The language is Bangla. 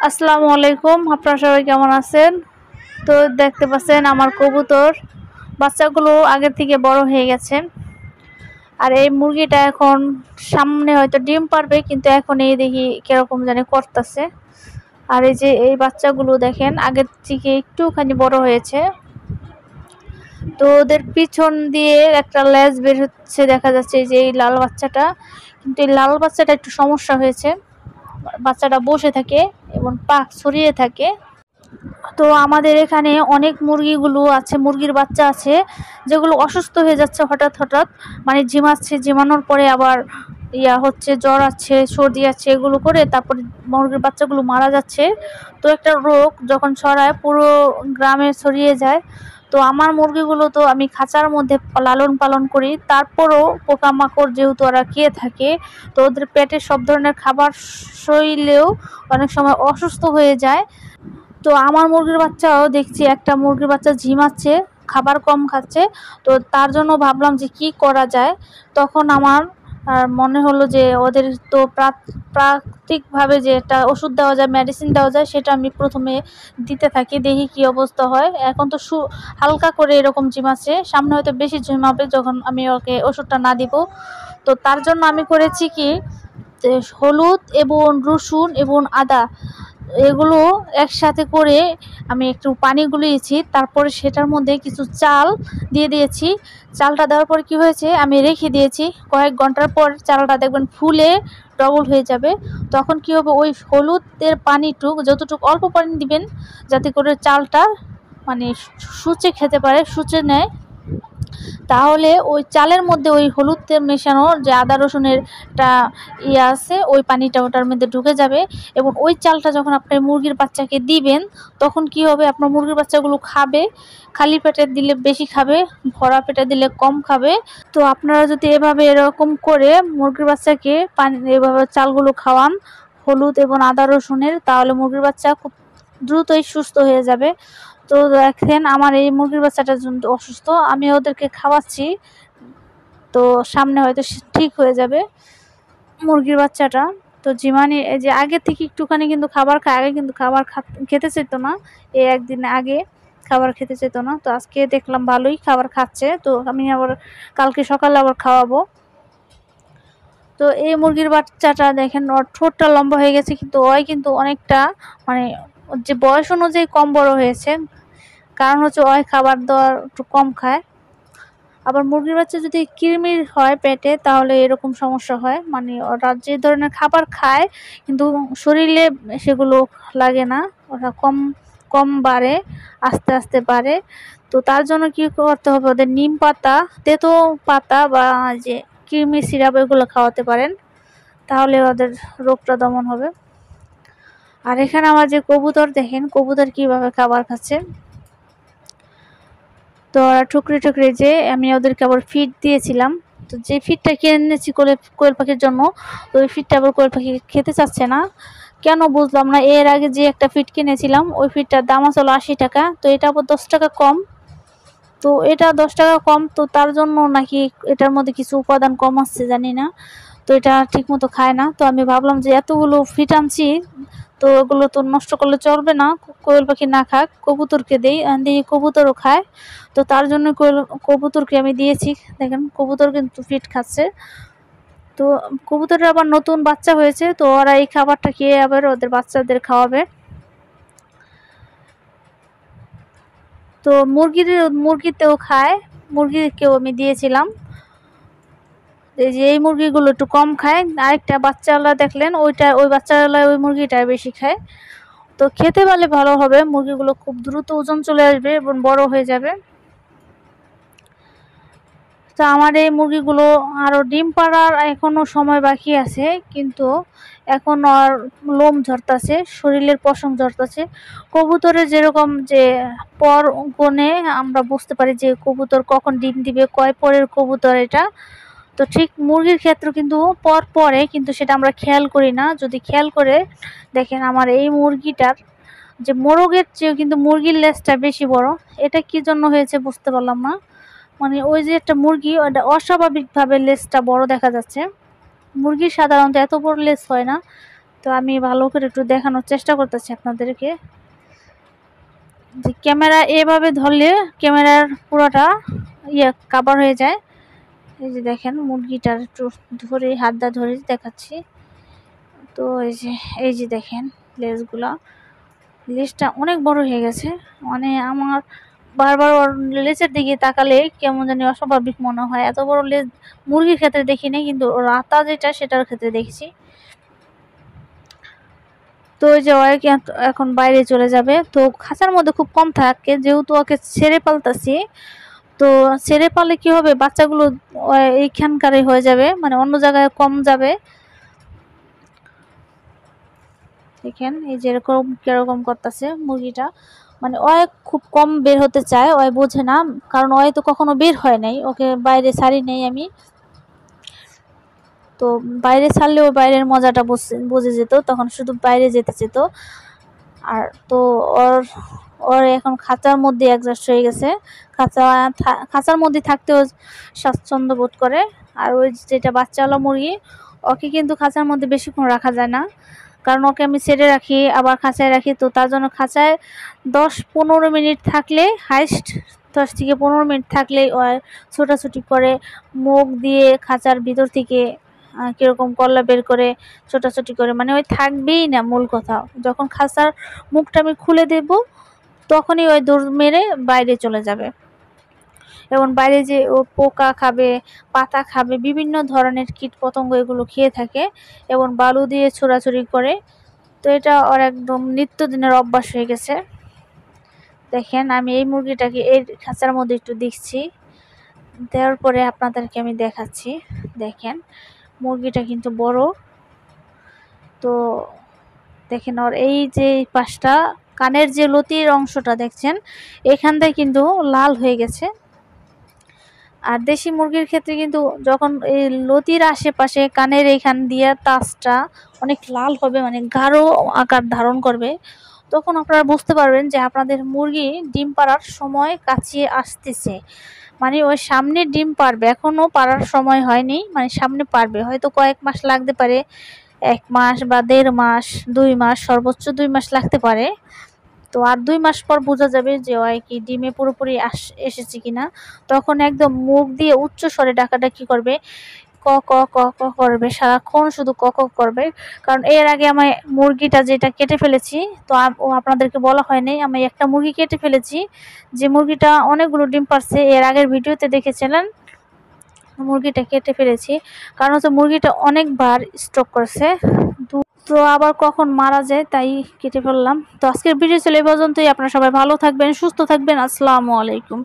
আসসালামু আলাইকুম, আপনারা সবাই কেমন আছেন? তো দেখতে পাচ্ছেন আমার কবুতর বাচ্চাগুলো আগের থেকে বড় হয়ে গেছে। আর এই মুরগিটা এখন সামনে হয়তো ডিম পারবে, কিন্তু এখন এই দেখি কিরকম জানি করতেছে। আর এই যে এই বাচ্চাগুলো দেখেন আগের থেকে একটুখানি বড় হয়েছে। তো ওদের পিছন দিয়ে একটা লেজ বের হচ্ছে দেখা যাচ্ছে, এই যে এই লাল বাচ্চাটা। কিন্তু এই লাল বাচ্চাটা একটু সমস্যা হয়েছে, বাচ্চাটা বসে থাকে এবং পাখ ছড়িয়ে থাকে। তো আমাদের এখানে অনেক মুরগিগুলো আছে, মুরগির বাচ্চা আছে যেগুলো অসুস্থ হয়ে যাচ্ছে হঠাৎ হঠাৎ, মানে ঝিমাচ্ছে, ঝিমানোর পরে আবার হচ্ছে, জ্বর আছে, সর্দি আছে, এগুলো করে তারপরে মুরগির বাচ্চাগুলো মারা যাচ্ছে। তো একটা রোগ যখন ছড়ায় পুরো গ্রামে ছড়িয়ে যায়। তো আমার মুরগিগুলো তো আমি খাঁচার মধ্যে লালন পালন করি, তারপরও পোকামাকড় যেহেতু ওরা খেয়ে থাকে, তো ওদের পেটে সব ধরনের খাবার শরীরেও অনেক সময় অসুস্থ হয়ে যায়। তো আমার মুরগির বাচ্চাও দেখছি, একটা মুরগির বাচ্চা ঝিমাচ্ছে, খাবার কম খাচ্ছে। তো তার জন্য ভাবলাম যে কি করা যায়। তখন আমার মনে হলো যে ওদের তো প্রাকৃতিকভাবে যে একটা ওষুধ দেওয়া যায়, মেডিসিন দেওয়া যায়, সেটা আমি প্রথমে দিতে থাকি, দেখি কি অবস্থা হয়। এখন তো হালকা করে এরকম ঝিমাচ্ছে, সামনে হয়তো বেশি ঝিমাবে যখন আমি ওকে ওষুধটা না দিব। তো তার জন্য আমি করেছি কি, হলুদ এবং রসুন এবং আদা এগুলো একসাথে করে আমি একটু পানি গুলিয়েছি, তারপরে সেটার মধ্যে কিছু চাল দিয়ে দিয়েছি। চালটা দেওয়ার পর কি হয়েছে, আমি রেখে দিয়েছি, কয়েক ঘন্টার পর চালটা দেখবেন ফুলে ডবল হয়ে যাবে। তখন কি হবে, ওই হলুদের পানিটুক যতটুকু অল্প পানি দিবেন, যাতে করে চালটা মানে সূচে খেতে পারে, সূচে নেয়। তাহলে ওই চালের মধ্যে ওই হলুদ তেল মেশানো যে আদা রসুনের একটা আছে, ওই পানিটা ওটার মধ্যে ঢুকে যাবে। এবং ওই চালটা যখন আপনার মুরগির বাচ্চাকে দিবেন, তখন কি হবে, আপনার মুরগির বাচ্চাগুলো খাবে, খালি পেটে দিলে বেশি খাবে, ভরা পেটে দিলে কম খাবে। তো আপনারা যদি এভাবে এরকম করে মুরগির বাচ্চাকে পানি এভাবে চালগুলো খাওয়ান হলুদ এবং আদা রসুনের, তাহলে মুরগির বাচ্চা খুব দ্রুতই সুস্থ হয়ে যাবে। তো দেখেন আমার এই মুরগির বাচ্চাটা অসুস্থ, আমি ওদেরকে খাওয়াচ্ছি, তো সামনে হয়তো ঠিক হয়ে যাবে মুরগির বাচ্চাটা। তো জিমানি এই যে আগে থেকে একটুখানি কিন্তু খাবার খায়, আগে কিন্তু খাবার খেতে চেত না, এই একদিন আগে খাবার খেতে চেত না। তো আজকে দেখলাম ভালোই খাবার খাচ্ছে, তো আমি আবার কালকে সকালে আবার খাওয়াবো। তো এই মুরগির বাচ্চাটা দেখেন ওর ঠোঁটটা লম্বা হয়ে গেছে, কিন্তু ওই কিন্তু অনেকটা মানে যে বয়স অনুযায়ী কম বড় হয়েছে, কারণ হচ্ছে ওই খাবার দাবার একটু কম খায়। আবার মুরগির বাচ্চা যদি কৃমির হয় পেটে, তাহলে এরকম সমস্যা হয়, মানে ওরা যে ধরনের খাবার খায় কিন্তু শরীরে সেগুলো লাগে না, ওরা কম কম বাড়ে, আস্তে আস্তে বাড়ে। তো তার জন্য কি করতে হবে, ওদের নিম পাতা, তেতো পাতা বা যে কৃমি সিরাপ এগুলো খাওয়াতে পারেন, তাহলে ওদের রোগটা দমন হবে। আর এখানে আমার যে কবুতর দেখেন, কবুতর কিভাবে খাবার খাচ্ছে। তো ওরা টুকরে টুকরে যে আমি ওদেরকে আবার ফিড দিয়েছিলাম, তো যে ফিডটা কিনে এনেছি কোয়েল পাখির জন্য, তো ওই ফিডটা আবার কোয়েল পাখি খেতে চাচ্ছে না, কেন বুঝলাম না। এর আগে যে একটা ফিড কিনেছিলাম, ওই ফিডটার দাম আসলো 80 টাকা, তো এটা আবার 10 টাকা কম। তো এটা 10 টাকা কম, তো তার জন্য নাকি এটার মধ্যে কিছু উপাদান কম আসছে জানি না, তো এটা ঠিক মতো খায় না। তো আমি ভাবলাম যে এতগুলো ফিড আনছি, তো ওগুলো তো নষ্ট করলে চলবে না, কোয়েল পাখি না খাক, কবুতরকে দেই, দিয়ে কবুতরও খায়। তো তার জন্য কবুতরকে আমি দিয়েছি। দেখেন কবুতর কিন্তু ফিড খাচ্ছে। তো কবুতরের আবার নতুন বাচ্চা হয়েছে, তো ওরা এই খাবারটা খেয়ে আবার ওদের বাচ্চাদের খাওয়াবে। তো মুরগিতেও খায়, মুরগিকেও আমি দিয়েছিলাম। এই যে এই মুরগিগুলো একটু কম খায়, আরেকটা বাচ্চাওয়ালা দেখলেন, ওই বাচ্চাওয়ালা ওই মুরগিটা বেশি খায়। তো খেতে পারলে ভালো হবে, মুরগিগুলো খুব দ্রুত ওজন চলে আসবে এবং বড় হয়ে যাবে। তো আমার এই মুরগিগুলো আরও ডিম পাড়ার এখনও সময় বাকি আছে, কিন্তু এখন আর লোম ঝরতাছে, শরীরের পশম ঝরতাছে। কবুতরের যেরকম যে পর গণে আমরা বুঝতে পারি যে কবুতর কখন ডিম দিবে, কয় পরের কবুতর এটা, তো ঠিক মুরগির ক্ষেত্রে কিন্তু পর পরে, কিন্তু সেটা আমরা খেয়াল করি না। যদি খেয়াল করে দেখেন আমার এই মুরগিটার যে মোরগের চেয়েও কিন্তু মুরগির লেজটা বেশি বড়, এটা কি জন্য হয়েছে বুঝতে পারলাম না। মানে ওই যে একটা মুরগি, ওটা অস্বাভাবিকভাবে লেজটা বড় দেখা যাচ্ছে, মুরগির সাধারণত এত বড় লেজ হয় না। তো আমি ভালো করে একটু দেখানোর চেষ্টা করতেছি আপনাদেরকে যে ক্যামেরা এভাবে ধরলে ক্যামেরার পুরোটা কভার হয়ে যায়। এই যে দেখেন মুরগিটার একটু ধরে হাত দা ধরে দেখাচ্ছি। তো এই যে দেখেন লেজটা অনেক বড় হয়ে গেছে, মানে আমার বারবার ওর লেজের দিকে তাকালে কেমন জানি অস্বাভাবিক মনে হয়। এত বড় লেজ মুরগির ক্ষেত্রে দেখিনি, কিন্তু রাতা যেটা সেটার ক্ষেত্রে দেখছি। তো ওই যে এখন বাইরে চলে যাবে, তো খাঁচার মধ্যে খুব কম থাকে, যেহেতু ওকে ছেড়ে পালতাছি। তো ছেড়ে পালে কি হবে, বাচ্চাগুলো এইখানকারে হয়ে যাবে, মানে অন্য জায়গায় কম যাবে। দেখেন এই যে কিরকম করতেছে মুরগিটা, মানে ওই খুব কম বের হতে চায়, ওই বোঝে না, কারণ ওই তো কখনো বের হয় নাই, ওকে বাইরে ছাড়ি নেই আমি। তো বাইরে ছাড়লে ওই বাইরের মজাটা বুঝে যেত, তখন শুধু বাইরে যেতে যেত। আর তো ওর এখন খাঁচার মধ্যে অ্যাডজাস্ট হয়ে গেছে, খাঁচার মধ্যে থাকতেও স্বাচ্ছন্দ্য বোধ করে। আর ওই যেটা বাচ্চাওয়ালা মুরগি, ওকে কিন্তু খাঁচার মধ্যে বেশিক্ষণ রাখা যায় না, কারণ ওকে আমি ছেড়ে রাখি আবার খাঁচায় রাখি। তো তার জন্য খাঁচায় 10-15 মিনিট থাকলে, হাইস্ট 10 থেকে 15 মিনিট থাকলে ও ছোটাছুটি করে, মুখ দিয়ে খাঁচার ভিতর থেকে কিরকম কল্লা বের করে ছোটাছুটি করে, মানে ওই থাকবেই না। মূল কথা, যখন খাঁচার মুখটা আমি খুলে দেব তখনই ওই দৌড় মেরে বাইরে চলে যাবে। এবং বাইরে যে ও পোকা খাবে, পাতা খাবে, বিভিন্ন ধরনের কীট পতঙ্গ এগুলো খেয়ে থাকে, এবং বালু দিয়ে ছোড়াছুড়ি করে। তো এটা ওর একদম নিত্যদিনের অভ্যাস হয়ে গেছে। দেখেন আমি এই মুরগিটাকে এই খাঁচার মধ্যে একটু দেখছি, দেওয়ার পরে আপনাদেরকে আমি দেখাচ্ছি। দেখেন মুরগিটা কিন্তু বড়। তো দেখেন ওর এই যে পাশটা কানের যে লতির অংশটা দেখছেন, এখানটায় কিন্তু লাল হয়ে গেছে। আর দেশি মুরগির ক্ষেত্রে কিন্তু যখন এই লতির আশেপাশে কানের এইখান দিয়ে তাজটা অনেক লাল হবে, মানে গাঢ় আকার ধারণ করবে, তখন আপনারা বুঝতে পারবেন যে আপনাদের মুরগি ডিম পাড়ার সময় কাছিয়ে আসতেছে। মানে ওই সামনে ডিম পারবে, এখনও পাড়ার সময় হয়নি, মানে সামনে পারবে, হয়তো কয়েক মাস লাগতে পারে, 1 মাস বা 1.5 মাস, 2 মাস, সর্বোচ্চ 2 মাস লাগতে পারে। তো আর 2 মাস পর বোঝা যাবে যে ওই কি ডিমে পুরোপুরি এসেছে কিনা। তখন একদম মুখ দিয়ে উচ্চ স্বরে ডাকাডাকি করবে, ক ক ক ক করবে, সারাক্ষণ শুধু ক ক করবে। কারণ এর আগে আমি মুরগিটা যেটা কেটে ফেলেছি, তো আপনাদেরকে বলা হয়নি, আমি একটা মুরগি কেটে ফেলেছি, যে মুরগিটা অনেকগুলো ডিম পারছে, এর আগের ভিডিওতে দেখেছিলেন। মুরগিটা কেটে ফেলেছি কারণ হচ্ছে মুরগিটা অনেকবার স্ট্রোক করছে, তো আবার কখন মারা যায় তাই কেটে ফেললাম। তো আজকের ভিডিও ছিল এই পর্যন্তই। আপনারা সবাই ভালো থাকবেন, সুস্থ থাকবেন। আসসালামু আলাইকুম।